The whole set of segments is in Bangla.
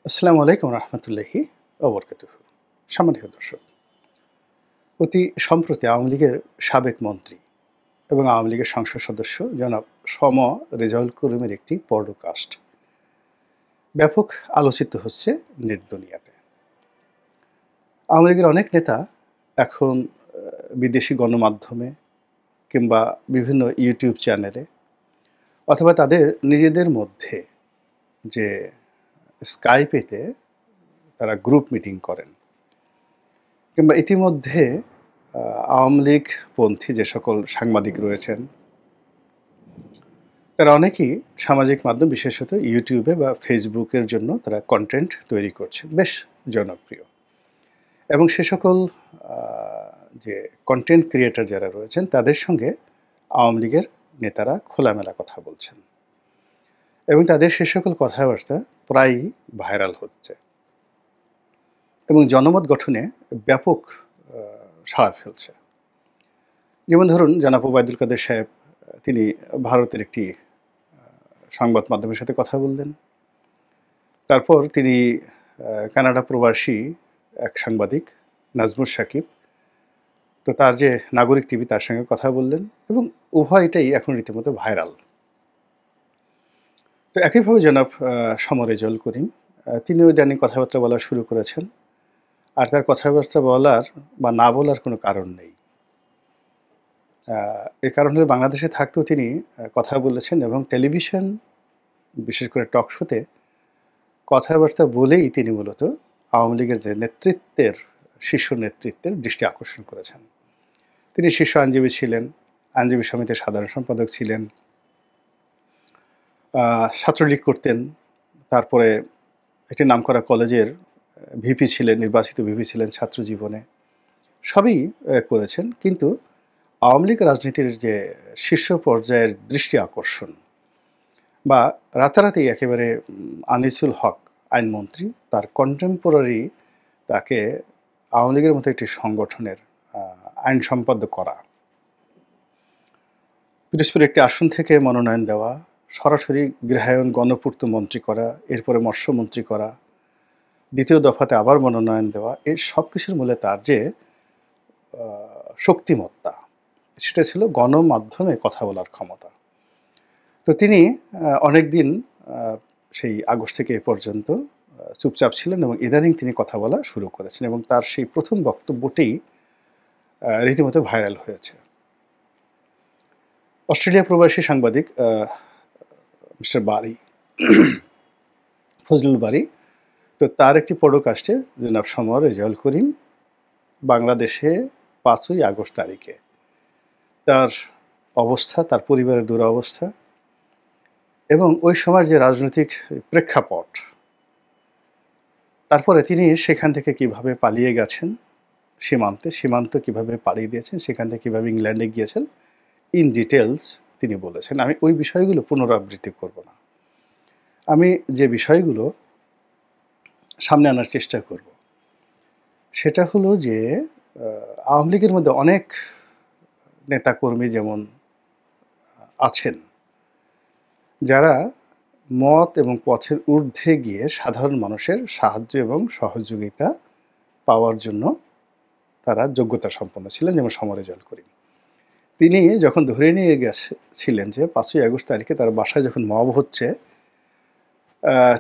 আসসালামু আলাইকুম রহমতুল্লাহি ওবরকাতুহু। সম্মানিত দর্শক, অতি সম্প্রতি আওয়ামী লীগের সাবেক মন্ত্রী এবং আওয়ামী লীগের সংসদ সদস্য জনাব সম রেজাউল করিমের একটি পডকাস্ট ব্যাপক আলোচিত হচ্ছে নেট দুনিয়াতে। আওয়ামী লীগের অনেক নেতা এখন বিদেশি গণমাধ্যমে কিংবা বিভিন্ন ইউটিউব চ্যানেলে অথবা তাদের নিজেদের মধ্যে যে স্কাইপেতে তারা গ্রুপ মিটিং করেন কিংবা ইতিমধ্যে আওয়ামী লীগপন্থী যে সকল সাংবাদিক রয়েছেন তারা অনেকেই সামাজিক মাধ্যম বিশেষত ইউটিউবে বা ফেসবুকের জন্য তারা কন্টেন্ট তৈরি করছে, বেশ জনপ্রিয়। এবং সে সকল যে কন্টেন্ট ক্রিয়েটর যারা রয়েছেন তাদের সঙ্গে আওয়ামী লীগের নেতারা খোলামেলা কথা বলছেন এবং তাদের সে সকল কথাবার্তা প্রায়ই ভাইরাল হচ্ছে এবং জনমত গঠনে ব্যাপক সাড়া ফেলছে। যেমন ধরুন জনাব ওবায়দুল কাদের সাহেব, তিনি ভারতের একটি সংবাদ মাধ্যমের সাথে কথা বললেন। তারপর তিনি কানাডা প্রবাসী এক সাংবাদিক নাজমুর সাকিব, তো তার যে নাগরিক টিভি তার সঙ্গে কথা বললেন এবং উভয়টাই এখন রীতিমতো ভাইরাল। তো একইভাবে জনাব সম রেজাউল করিম, তিনিও ইদানিং কথাবার্তা বলা শুরু করেছেন। আর তার কথাবার্তা বলার বা না বলার কোনো কারণ নেই। এর কারণ হলো বাংলাদেশে থাকতেও তিনি কথা বলেছেন এবং টেলিভিশন বিশেষ করে টক শোতে কথাবার্তা বলেই তিনি মূলত আওয়ামী লীগের যে নেতৃত্বের শীর্ষ নেতৃত্বের দৃষ্টি আকর্ষণ করেছেন। তিনি শীর্ষ আইনজীবী ছিলেন, আইনজীবী সমিতির সাধারণ সম্পাদক ছিলেন, ছাত্রলীগ করতেন, তারপরে একটি নামকরা কলেজের ভিপি ছিলেন, নির্বাচিত ভিপি ছিলেন ছাত্র জীবনে, সবই করেছেন। কিন্তু আওয়ামী লীগ রাজনীতির যে শীর্ষ পর্যায়ের দৃষ্টি আকর্ষণ বা রাতারাতি একেবারে আনিসুল হক আইনমন্ত্রী তার কন্টেম্পোরারি তাকে আওয়ামী লীগের মতো একটি সংগঠনের আইন সম্পাদক করা, পিরোজপুর একটি আসন থেকে মনোনয়ন দেওয়া, সরাসরি গৃহায়ন গণপূর্ত মন্ত্রী করা, এরপরে মৎস্যমন্ত্রী করা, দ্বিতীয় দফাতে আবার মনোনয়ন দেওয়া, এই সব কিছুর মূলে তার যে শক্তিমত্তা, সেটা ছিল গণমাধ্যমে কথা বলার ক্ষমতা। তো তিনি অনেক দিন সেই আগস্ট থেকে এ পর্যন্ত চুপচাপ ছিলেন এবং ইদানিং তিনি কথা বলা শুরু করেছেন এবং তার সেই প্রথম বক্তব্যটি রীতিমতো ভাইরাল হয়েছে। অস্ট্রেলিয়া প্রবাসী সাংবাদিক মিস্টার বারি, ফজলুল বারি, তো তার একটি পডকাস্টে জনাব সম রেজাউল করিম বাংলাদেশে 5ই আগস্ট তারিখে তার অবস্থা, তার পরিবারের দুরবস্থা এবং ওই সময়ের যে রাজনৈতিক প্রেক্ষাপট, তারপরে তিনি সেখান থেকে কিভাবে পালিয়ে গেছেন সীমান্ত কিভাবে পাড়িয়ে দিয়েছেন, সেখান থেকে কীভাবে ইংল্যান্ডে গিয়েছেন, ইন ডিটেলস তিনি বলেছেন। আমি ওই বিষয়গুলো পুনরাবৃত্তি করব না। আমি যে বিষয়গুলো সামনে আনার চেষ্টা করব সেটা হলো যে আওয়ামী লীগের মধ্যে অনেক নেতাকর্মী যেমন আছেন যারা মত এবং পথের ঊর্ধ্বে গিয়ে সাধারণ মানুষের সাহায্য এবং সহযোগিতা পাওয়ার জন্য তারা যোগ্যতা সম্পন্ন ছিলেন, যেমন সম রেজাউল করিম। তিনি যখন ধরে নিয়ে গেছিলেন যে 5ই আগস্ট তারিখে তার বাসায় যখন মব হচ্ছে,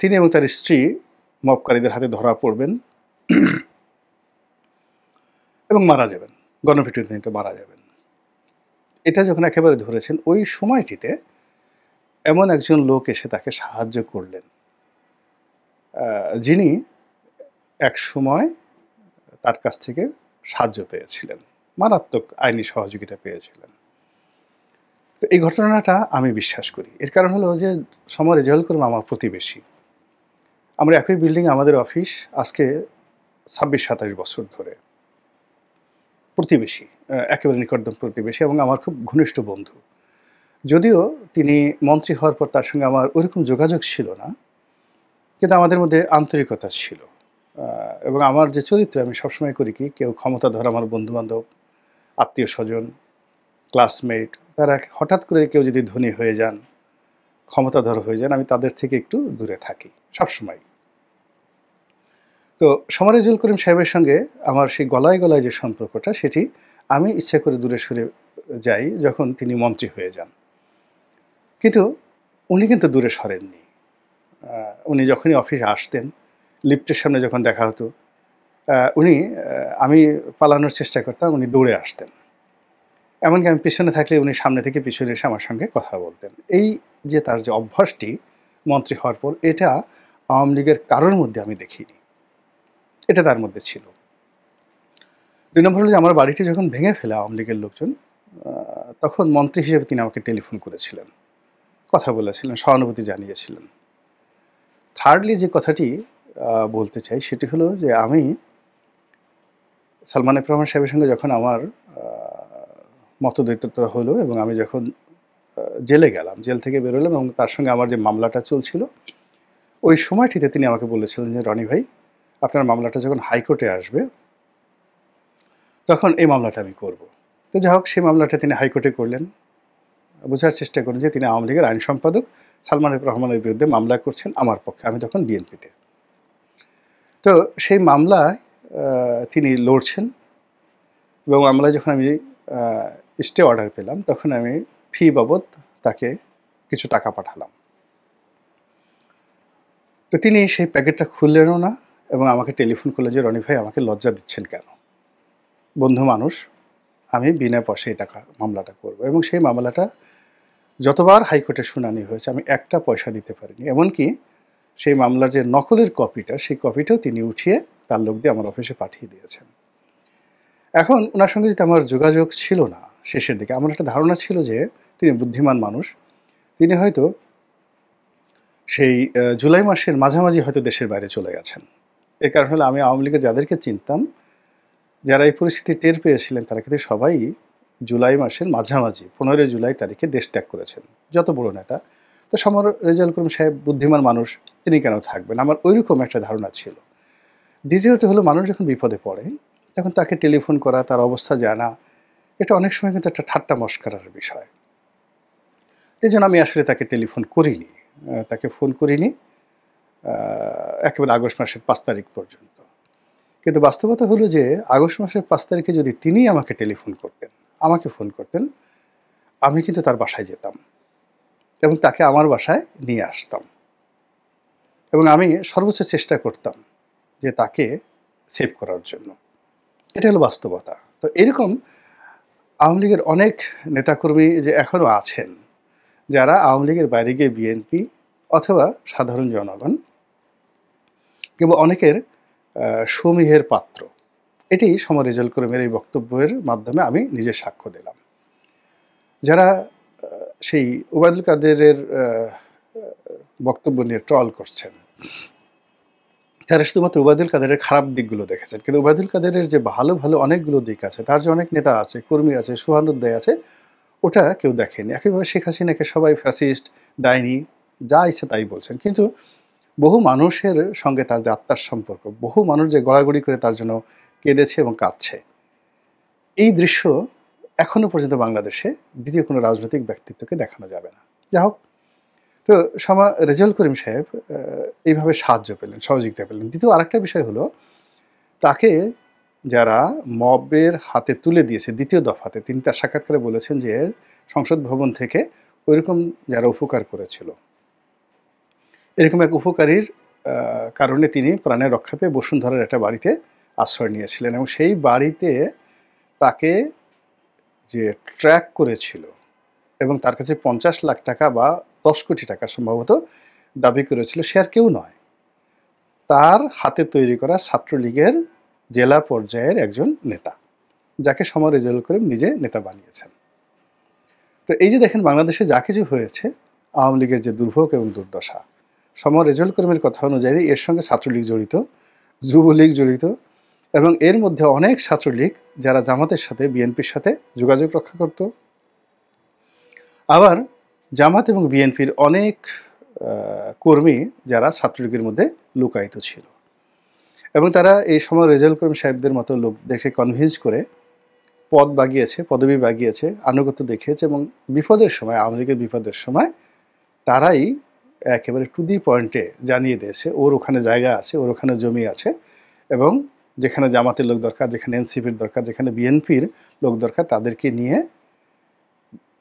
তিনি এবং তার স্ত্রী মবকারীদের হাতে ধরা পড়বেন এবং মারা যাবেন, গণপিটুনিতে মারা যাবেন। এটা যখন একেবারে ধরেছেন, ওই সময়টিতে এমন একজন লোক এসে তাকে সাহায্য করলেন, যিনি এক সময় তার কাছ থেকে সাহায্য পেয়েছিলেন, মারাত্মক আইনি সহযোগিতা পেয়েছিলেন। তো এই ঘটনাটা আমি বিশ্বাস করি। এর কারণ হলো যে সম রেজাউল করিম আমার প্রতিবেশী। আমরা একই বিল্ডিংয়ে, আমাদের অফিস, আজকে 26-27 বছর ধরে প্রতিবেশী, একেবারে নিকটতম প্রতিবেশী এবং আমার খুব ঘনিষ্ঠ বন্ধু। যদিও তিনি মন্ত্রী হওয়ার পর তার সঙ্গে আমার ওইরকম যোগাযোগ ছিল না, কিন্তু আমাদের মধ্যে আন্তরিকতা ছিল। এবং আমার যে চরিত্র, আমি সবসময় করি কি, কেউ ক্ষমতাধর আমার বন্ধুবান্ধব, আত্মীয়-স্বজন, ক্লাসমেট, তারা হঠাৎ করে কেউ যদি ধনী হয়ে যান, ক্ষমতাধর হয়ে যান, আমি তাদের থেকে একটু দূরে থাকি সবসময়। তো সমর রেজাউল করিম সাহেবের সঙ্গে আমার সেই গলায় গলায় যে সম্পর্কটা, সেটি আমি ইচ্ছা করে দূরে সরে যাই যখন তিনি মন্ত্রী হয়ে যান। কিন্তু উনি কিন্তু দূরে সরেননি। উনি যখনই অফিসে আসতেন, লিফটের সামনে যখন দেখা হতো, উনি আমি পালানোর চেষ্টা করতাম, উনি দৌড়ে আসতেন। এমনকি আমি পিছনে থাকলে উনি সামনে থেকে পিছনে এসে আমার সঙ্গে কথা বলতেন। এই যে তার যে অভ্যাসটি মন্ত্রী হওয়ার পর, এটা আওয়ামী লীগের কারোর মধ্যে আমি দেখিনি। এটা তার মধ্যে ছিল। ২ নম্বর হলো যে আমার বাড়িটি যখন ভেঙে ফেলে আওয়ামী লীগের লোকজন, তখন মন্ত্রী হিসেবে তিনি আমাকে টেলিফোন করেছিলেন, কথা বলেছিলেন, সহানুভূতি জানিয়েছিলেন। থার্ডলি যে কথাটি বলতে চাই সেটি হলো যে আমি সালমান এফ রহমান সাহেবের সঙ্গে যখন আমার মতদ্বৈততা হলো এবং আমি যখন জেলে গেলাম, জেল থেকে বেরোলাম এবং তার সঙ্গে আমার যে মামলাটা চলছিল, ওই সময়টিতে তিনি আমাকে বলেছিলেন যে, "রনি ভাই, আপনার মামলাটা যখন হাইকোর্টে আসবে, তখন এই মামলাটা আমি করব।" তো যাই হোক, সেই মামলাটা তিনি হাইকোর্টে করলেন। বোঝার চেষ্টা করেন যে তিনি আওয়ামী লীগের আইন সম্পাদক সালমান এফ রহমানের বিরুদ্ধে মামলা করছেন আমার পক্ষে। আমি তখন বিএনপিতে। তো সেই মামলায় তিনি লড়ছেন এবং মামলায় যখন আমি স্টে অর্ডার পেলাম, তখন আমি ফি বাবদ তাকে কিছু টাকা পাঠালাম। তো তিনি সেই প্যাকেটটা খুললেনও না এবং আমাকে টেলিফোন করলেন যে, "রনি ভাই, আমাকে লজ্জা দিচ্ছেন কেন? বন্ধু মানুষ, আমি বিনা পয়সায় মামলাটা করব।" এবং সেই মামলাটা যতবার হাইকোর্টে শুনানি হয়েছে, আমি একটা পয়সা দিতে পারিনি। এমনকি সেই মামলার যে নকলের কপিটা, সেই কপিটাও তিনি উঠিয়ে তার লোক দিয়ে আমার অফিসে পাঠিয়ে দিয়েছেন। এখন উনার সঙ্গে যেহেতু আমার যোগাযোগ ছিল না শেষের দিকে, আমার একটা ধারণা ছিল যে তিনি বুদ্ধিমান মানুষ। তিনি হয়তো সেই জুলাই মাসের মাঝামাঝি হয়তো দেশের বাইরে চলে গেছেন। এর কারণ হলো আমি আওয়ামী লীগের যাদেরকে চিনতাম, যারা এই পরিস্থিতি টের পেয়েছিলেন, তারা কিন্তু সবাই জুলাই মাসের মাঝামাঝি ১৫ জুলাই তারিখে দেশ ত্যাগ করেছেন, যত বড় নেতা। তো সমর রেজাউল করিম সাহেব বুদ্ধিমান মানুষ, তিনি কেন থাকবেন? আমার ঐরকম একটা ধারণা ছিল। দ্বিতীয়ত হলো, মানুষ যখন বিপদে পড়ে, তখন তাকে টেলিফোন করা, তার অবস্থা জানা, এটা অনেক সময় কিন্তু একটা ঠাট্টা মশকরার বিষয়। এজন্য আমি আসলে তাকে টেলিফোন করিনি। তাকে ফোন করিনি একেবারে আগস্ট মাসের ৫ তারিখ পর্যন্ত। কিন্তু বাস্তবতা হলো যে আগস্ট মাসের ৫ তারিখে যদি তিনি আমাকে টেলিফোন করতেন, আমাকে ফোন করতেন, আমি কিন্তু তার বাসায় যেতাম এবং তাকে আমার বাসায় নিয়ে আসতাম এবং আমি সর্বোচ্চ চেষ্টা করতাম যে তাকে সেভ করার জন্য। এটা হলো বাস্তবতা। তো এরকম আওয়ামী লীগের অনেক নেতাকর্মী যে এখনও আছেন, যারা আওয়ামী লীগের বাইরে গিয়ে বিএনপি অথবা সাধারণ জনগণ কিংবা অনেকের সমীহের পাত্র। এটি সমর রেজাউল করিমের এই বক্তব্যের মাধ্যমে আমি নিজে সাক্ষ্য দিলাম। যারা সেই ওবায়দুল কাদেরের বক্তব্য নিয়ে ট্রল করছেন, তারা শুধুমাত্র ওবায়দুল কাদেরের খারাপ দিকগুলো দেখেছেন। কিন্তু ওবায়দুল কাদেরের যে ভালো, ভালো অনেকগুলো দিক আছে, তার যে অনেক নেতা আছে, কর্মী আছে, সহানুদ্দায় আছে, ওটা কেউ দেখেনি। একইভাবে শেখ হাসিনাকে সবাই ফ্যাসিস্ট, ডাইনি, যা ইচ্ছে তাই বলছেন। কিন্তু বহু মানুষের সঙ্গে তার যে আত্মার সম্পর্ক, বহু মানুষ যে গড়াগড়ি করে তার জন্য কেঁদেছে এবং কাঁদছে, এই দৃশ্য এখনো পর্যন্ত বাংলাদেশে দ্বিতীয় কোনো রাজনৈতিক ব্যক্তিত্বকে দেখানো যাবে না। যাই হোক, তো রেজাউল করিম সাহেব এইভাবে সাহায্য পেলেন, সহযোগিতা পেলেন। দ্বিতীয় আরেকটা বিষয় হলো, তাকে যারা মবের হাতে তুলে দিয়েছে দ্বিতীয় দফাতে, তিনি তার সাক্ষাৎকারে বলেছেন যে সংসদ ভবন থেকে ওইরকম যারা উপকার করেছিল, এরকম এক উপকারীর কারণে তিনি প্রাণের রক্ষা পেয়ে বসুন্ধরার একটা বাড়িতে আশ্রয় নিয়েছিলেন এবং সেই বাড়িতে তাকে যে ট্র্যাক করেছিল এবং তার কাছে ৫০ লাখ টাকা বা ১০ কোটি টাকা সম্ভবত দাবি করেছিল, সে আর কেউ নয়, তার হাতে তৈরি করা ছাত্রলীগের জেলা পর্যায়ের একজন নেতা, যাকে সমর রেজাউল করিম নিজে নেতা বানিয়েছেন। তো এই যে দেখেন, বাংলাদেশে যা কিছু হয়েছে, আওয়ামী লীগের যে দুর্ভোগ এবং দুর্দশা, সমর রেজাউল করিমের কথা অনুযায়ী এর সঙ্গে ছাত্রলীগ জড়িত, যুবলীগ জড়িত এবং এর মধ্যে অনেক ছাত্রলীগ যারা জামাতের সাথে, বিএনপির সাথে যোগাযোগ রক্ষা করত। আবার জামাত এবং বিএনপির অনেক কর্মী যারা ছাত্রলীগের মধ্যে লুকায়িত ছিল এবং তারা এই সময় রেজাউল করিম সাহেবদের মতো লোকদেরকে কনভিন্স করে পদ বাগিয়েছে, পদবি বাগিয়েছে, আনুগত্য দেখিয়েছে এবং বিপদের সময়, আওয়ামী লীগের বিপদের সময় তারাই একেবারে টু দি পয়েন্টে জানিয়ে দিয়েছে ওর ওখানে জায়গা আছে, ওর ওখানে জমি আছে এবং যেখানে জামাতের লোক দরকার, যেখানে এনসিপির দরকার, যেখানে বিএনপির লোক দরকার, তাদেরকে নিয়ে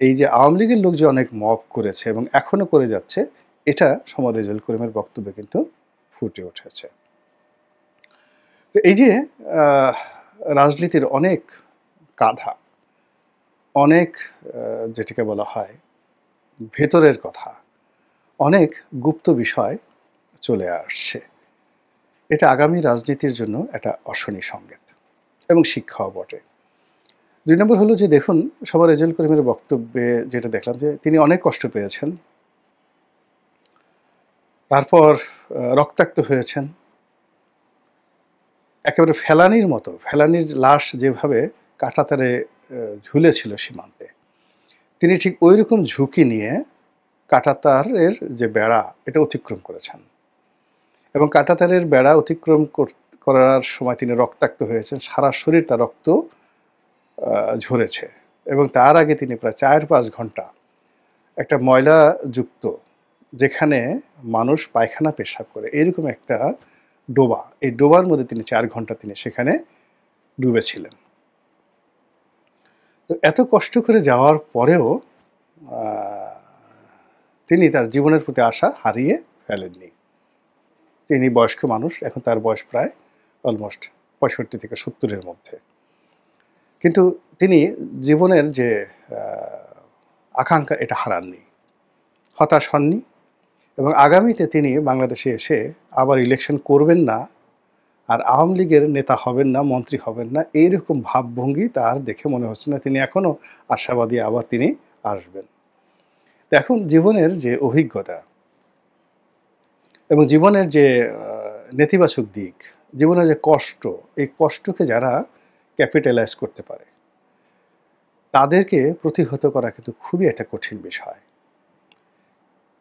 এই যে আওয়ামী লীগের লোক যে অনেক মব করেছে এবং এখনো করে যাচ্ছে, এটা সমর রেজাউল করিমের বক্তব্যে কিন্তু ফুটে উঠেছে। তো এই যে রাজনীতির অনেক কাঁধা, অনেক যেটাকে বলা হয় ভেতরের কথা, অনেক গুপ্ত বিষয় চলে আসছে, এটা আগামী রাজনীতির জন্য একটা অশনি সংকেত এবং শিক্ষাও বটে। ২ নম্বর হলো যে দেখুন, সমর রেজাউল করিমের বক্তব্যে যেটা দেখলাম যে তিনি অনেক কষ্ট পেয়েছেন, তারপর রক্তাক্ত হয়েছেন, একেবারে ফেলানির মতো, ফেলানির লাশ যেভাবে কাঁটাতারে ঝুলেছিল সীমান্তে, তিনি ঠিক ওই রকম ঝুঁকি নিয়ে কাঁটাতারের যে বেড়া, এটা অতিক্রম করেছেন এবং কাঁটাতারের বেড়া অতিক্রম করার সময় তিনি রক্তাক্ত হয়েছেন, সারা শরীর তার রক্ত ঝরেছে এবং তার আগে তিনি প্রায় ৪-৫ ঘন্টা একটা ময়লাযুক্ত, যেখানে মানুষ পায়খানা পেশাব করে, এরকম একটা ডোবা, এই ডোবার মধ্যে তিনি ৪ ঘন্টা তিনি সেখানে ডুবেছিলেন। তো এত কষ্ট করে যাওয়ার পরেও তিনি তার জীবনের প্রতি আশা হারিয়ে ফেলেননি। তিনি বয়স্ক মানুষ, এখন তার বয়স প্রায় অলমোস্ট ৬৫ থেকে ৭০-এর মধ্যে। কিন্তু তিনি জীবনের যে আকাঙ্ক্ষা, এটা হারাননি, হতাশ হননি এবং আগামীতে তিনি বাংলাদেশে এসে আবার ইলেকশন করবেন না, আর আওয়ামী লীগের নেতা হবেন না, মন্ত্রী হবেন না, এইরকম ভাবভঙ্গি তার দেখে মনে হচ্ছে না। তিনি এখনও আশাবাদী, আবার তিনি আসবেন। তো এখন জীবনের যে অভিজ্ঞতা এবং জীবনের যে নেতিবাচক দিক, জীবনের যে কষ্ট, এই কষ্টকে যারা ক্যাপিটালাইজ করতে পারে, তাদেরকে প্রতিহত করা কিন্তু খুবই একটা কঠিন বিষয়।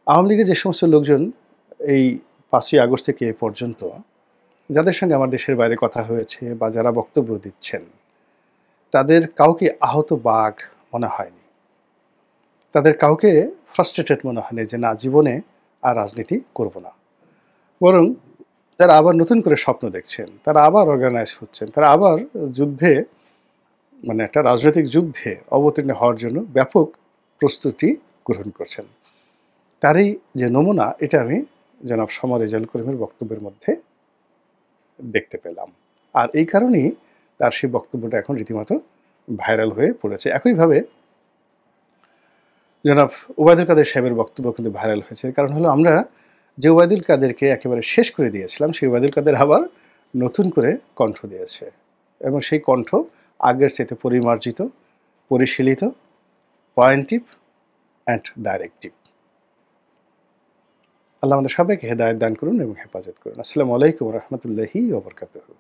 আওয়ামী লীগের যে সমস্ত লোকজন এই ৫ই আগস্ট থেকে এ পর্যন্ত যাদের সঙ্গে আমার দেশের বাইরে কথা হয়েছে বা যারা বক্তব্য দিচ্ছেন, তাদের কাউকে আহত বাঘ মনে হয়নি, তাদের কাউকে ফ্রাস্ট্রেটেড মনে হয়নি যে না, জীবনে আর রাজনীতি করব না। বরং তারা আবার নতুন করে স্বপ্ন দেখছেন, তারা আবার অর্গানাইজ হচ্ছেন, তারা আবার যুদ্ধে, মানে একটা রাজনৈতিক যুদ্ধে অবতীর্ণ হওয়ার জন্য ব্যাপক প্রস্তুতি গ্রহণ করছেন। তারই যে নমুনা, এটা আমি জনাব সমর রেজাউল করিমের বক্তব্যের মধ্যে দেখতে পেলাম। আর এই কারণেই তার সেই বক্তব্যটা এখন রীতিমতো ভাইরাল হয়ে পড়েছে। একইভাবে জনাব ওবায়দুল কাদের সাহেবের বক্তব্য কিন্তু ভাইরাল হয়েছে। কারণ হলো, আমরা যে ওবায়দুল কাদেরকে একেবারে শেষ করে দিয়েছিলাম, সেই ওবায়দুল কাদের আবার নতুন করে কণ্ঠ দিয়েছে এবং সেই কণ্ঠ আগের চাইতে পরিমার্জিত, পরিশীলিত, পয়েন্টিভ অ্যান্ড ডাইরেক্টিভ। আল্লাহ আমাদের সবাইকে হেদায়েত দান করুন এবং হেফাজত করুন। আসসালামু আলাইকুম ওয়া রাহমাতুল্লাহি ওয়া বারাকাতুহু।